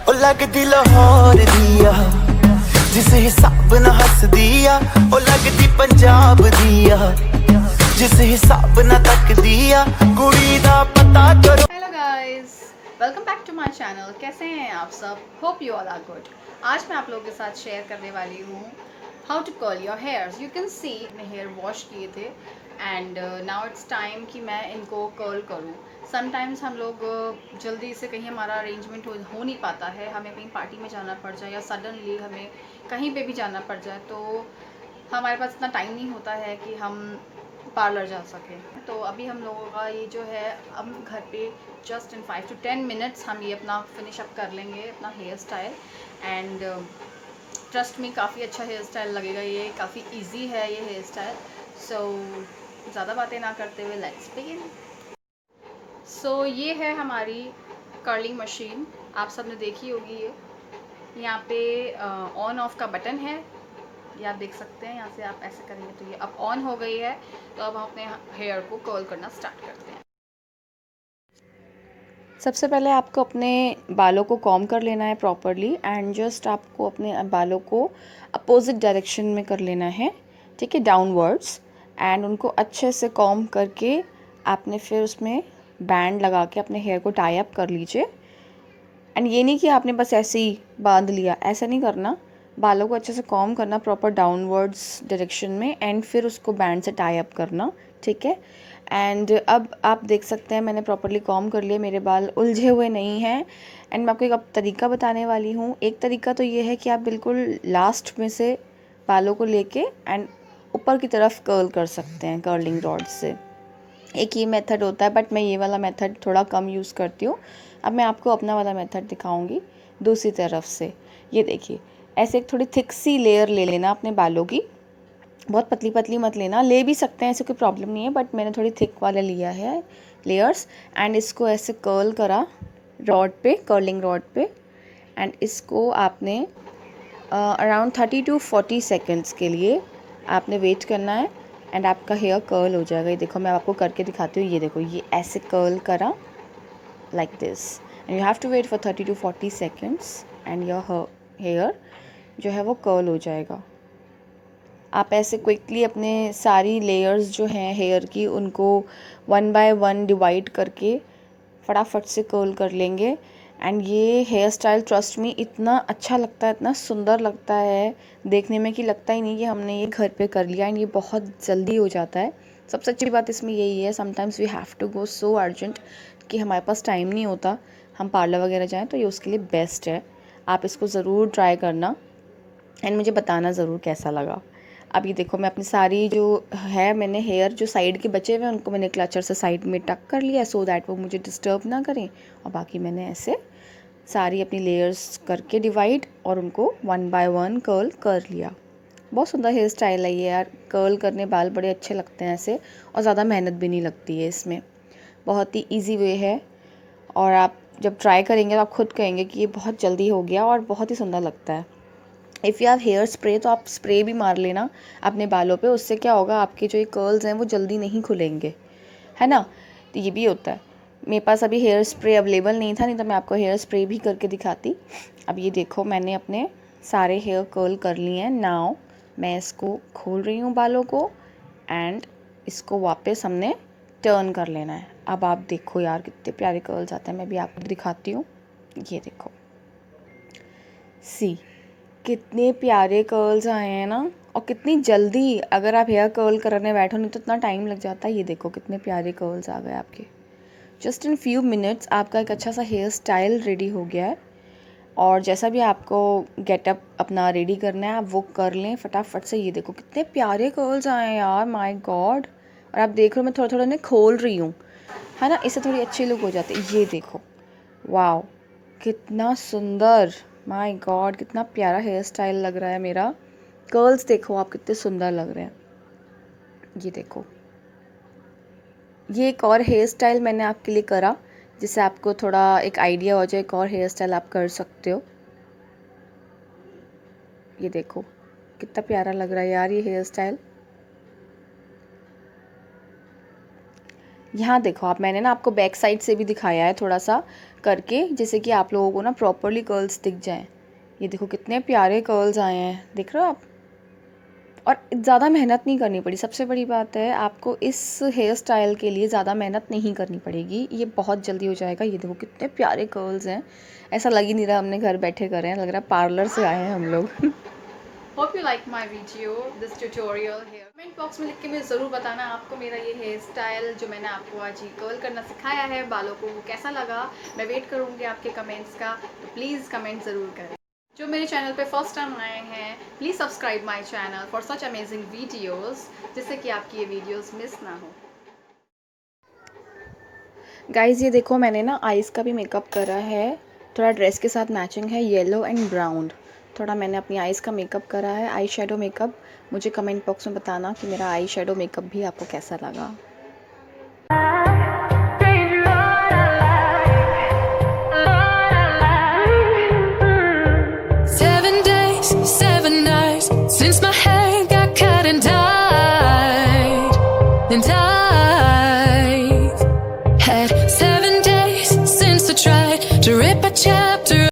ओ लगदी लाहौर दिया जिस हिसाब ना हस दिया, ओ लगदी पंजाब दिया जिस हिसाब ना तक दिया, कुड़ी दा पता करो। Hello guys, welcome back to my channel. कैसे हैं आप सब? Hope you all are good. आज मैं आप लोगों के साथ शेयर करने वाली हूँ how to curl your hairs. You can see अपने हेयर वॉश किए थे एंड नाउ इट्स टाइम कि मैं इनको कर्ल करूँ। समटाइम्स हम लोग जल्दी से कहीं हमारा अरेंजमेंट हो नहीं पाता है, हमें कहीं पार्टी में जाना पड़ जाए या सडनली हमें कहीं पे भी जाना पड़ जाए, तो हमारे पास इतना टाइम नहीं होता है कि हम पार्लर जा सके। तो अभी हम लोगों का ये जो है, हम घर पे जस्ट इन 5 to 10 मिनट्स हम ये अपना फिनिश अप कर लेंगे अपना हेयर स्टाइल। एंड ट्रस्ट में काफ़ी अच्छा हेयर स्टाइल लगेगा, ये काफ़ी इजी है ये हेयर स्टाइल। सो ज़्यादा बातें ना करते हुए लेट्स बिगिन। सो ये है हमारी कर्लिंग मशीन, आप सब ने देखी होगी। ये यहाँ पे ऑन ऑफ का बटन है, ये आप देख सकते हैं। यहाँ से आप ऐसे करेंगे तो ये अब ऑन हो गई है। तो अब हम अपने हेयर को कर्ल करना स्टार्ट करते हैं। सबसे पहले आपको अपने बालों को कॉम्ब कर लेना है प्रॉपरली एंड जस्ट आपको अपने बालों को अपोजिट डायरेक्शन में कर लेना है, ठीक है, डाउनवर्ड्स। एंड उनको अच्छे से कॉम्ब करके आपने फिर उसमें बैंड लगा के अपने हेयर को टाई अप कर लीजिए। एंड ये नहीं कि आपने बस ऐसे ही बांध लिया, ऐसा नहीं करना। बालों को अच्छे से कॉम्ब करना प्रॉपर डाउनवर्ड्स डायरेक्शन में एंड फिर उसको बैंड से टाई अप करना, ठीक है। एंड अब आप देख सकते हैं मैंने प्रॉपरली कॉम्ब कर लिया, मेरे बाल उलझे हुए नहीं हैं। एंड मैं आपको एक अब तरीका बताने वाली हूँ। एक तरीका तो ये है कि आप बिल्कुल लास्ट में से बालों को लेके एंड ऊपर की तरफ कर्ल कर सकते हैं कर्लिंग रॉड से। एक ये मेथड होता है, बट मैं ये वाला मेथड थोड़ा कम यूज़ करती हूँ। अब मैं आपको अपना वाला मेथड दिखाऊंगी दूसरी तरफ से। ये देखिए, ऐसे एक थोड़ी थिक सी लेयर ले लेना अपने बालों की, बहुत पतली पतली मत लेना, ले भी सकते हैं, ऐसे कोई प्रॉब्लम नहीं है, बट मैंने थोड़ी थिक वाला लिया है लेयर्स। एंड इसको ऐसे कर्ल करा रॉड पे, कर्लिंग रॉड पे। एंड इसको आपने अराउंड 30 to 40 सेकेंड्स के लिए आपने वेट करना है एंड आपका हेयर कर्ल हो जाएगा। ये देखो, मैं आपको करके दिखाती हूँ। ये देखो, ये ऐसे कर्ल करा like this and you have to wait for 30 to 40 seconds and your hair जो है वो कर्ल हो जाएगा। आप ऐसे क्विकली अपने सारी लेयर्स जो हैं हेयर की, उनको 1 by 1 डिवाइड करके फटाफट से कर्ल कर लेंगे। एंड ये हेयर स्टाइल ट्रस्ट मी इतना अच्छा लगता है, इतना सुंदर लगता है देखने में कि लगता ही नहीं कि हमने ये घर पे कर लिया। एंड ये बहुत जल्दी हो जाता है। सबसे अच्छी बात इसमें यही है, sometimes we have to go so urgent कि हमारे पास टाइम नहीं होता हम पार्लर वगैरह जाएँ, तो ये उसके लिए बेस्ट है। आप इसको ज़रूर ट्राई करना एंड मुझे बताना ज़रूर कैसा लगा। अब ये देखो, मैं अपनी सारी जो है, मैंने हेयर जो साइड के बचे हुए हैं उनको मैंने क्लचर से साइड में टक कर लिया सो दैट वो मुझे डिस्टर्ब ना करें। और बाकी मैंने ऐसे सारी अपनी लेयर्स करके डिवाइड और उनको 1 by 1 कर्ल कर लिया। बहुत सुंदर हेयर स्टाइल है ये यार, कर्ल करने बाल बड़े अच्छे लगते हैं ऐसे, और ज़्यादा मेहनत भी नहीं लगती है इसमें। बहुत ही ईजी वे है और आप जब ट्राई करेंगे तो आप खुद कहेंगे कि ये बहुत जल्दी हो गया और बहुत ही सुंदर लगता है। If you have hair spray तो आप स्प्रे भी मार लेना अपने बालों पे, उससे क्या होगा, आपके जो ये कर्ल्स हैं वो जल्दी नहीं खुलेंगे, है ना। तो ये भी होता है। मेरे पास अभी हेयर स्प्रे अवेलेबल नहीं था, नहीं तो मैं आपको हेयर स्प्रे भी करके दिखाती। अब ये देखो, मैंने अपने सारे हेयर कर्ल कर लिए हैं। नाउ मैं इसको खोल रही हूँ बालों को एंड इसको वापस हमने टर्न कर लेना है। अब आप देखो यार कितने प्यारे कर्ल्स आते हैं, मैं भी आपको दिखाती हूँ। ये देखो, सी कितने प्यारे कर्ल्स आए हैं ना, और कितनी जल्दी। अगर आप हेयर कर्ल करने बैठो नहीं तो इतना टाइम लग जाता है। ये देखो कितने प्यारे कर्ल्स आ गए आपके। जस्ट इन फ्यू मिनट्स आपका एक अच्छा सा हेयर स्टाइल रेडी हो गया है। और जैसा भी आपको गेटअप अपना रेडी करना है आप वो कर लें फटाफट से। ये देखो कितने प्यारे कर्ल्स आए हैं यार, माय गॉड। और आप देख रहे हो मैं थोड़ा थोड़ा इन्हें खोल रही हूँ, है ना, इससे थोड़ी अच्छी लुक हो जाती है। ये देखो, वाओ कितना सुंदर, माय गॉड कितना प्यारा हेयर स्टाइल लग रहा है मेरा। कर्ल्स देखो आप कितने सुंदर लग रहे हैं। ये देखो, ये एक और हेयर स्टाइल मैंने आपके लिए करा जिससे आपको थोड़ा एक आइडिया हो जाए, एक और हेयर स्टाइल आप कर सकते हो। ये देखो कितना प्यारा लग रहा है यार ये हेयर स्टाइल। यहाँ देखो आप, मैंने ना आपको बैक साइड से भी दिखाया है थोड़ा सा करके, जैसे कि आप लोगों को ना प्रॉपरली कर्ल्स दिख जाएं। ये देखो कितने प्यारे कर्ल्स आए हैं, देख रहे हो आप। और ज़्यादा मेहनत नहीं करनी पड़ी, सबसे बड़ी बात है आपको इस हेयर स्टाइल के लिए ज़्यादा मेहनत नहीं करनी पड़ेगी, ये बहुत जल्दी हो जाएगा। ये देखो कितने प्यारे कर्ल्स हैं, ऐसा लग ही नहीं रहा हमने घर बैठे करे हैं, लग रहा है पार्लर से आए हैं हम लोग। Hope you like my video, this tutorial here. Comment box में लिख के मुझे ज़रूर बताना आपको मेरा ये हेयर स्टाइल जो मैंने आपको आज ही कर्ल करना सिखाया है बालों को, वो कैसा लगा। मैं वेट करूँगी आपके कमेंट्स का, तो प्लीज़ कमेंट ज़रूर करें। जो मेरे चैनल पे फर्स्ट टाइम आए हैं, please subscribe my channel for such amazing videos, जिससे कि आपकी ये वीडियोस मिस ना हो। गाइस ये देखो मैंने ना आईज़ का भी मेकअप करा है, थोड़ा ड्रेस के साथ मैचिंग है, येलो एंड ब्राउन। थोड़ा मैंने अपनी आईज़ का मेकअप करा है, आई शेडो मेकअप। मुझे कमेंट बॉक्स में बताना कि मेरा आई शेडो मेकअप भी आपको कैसा लगा। Since my hair got cut and dyed,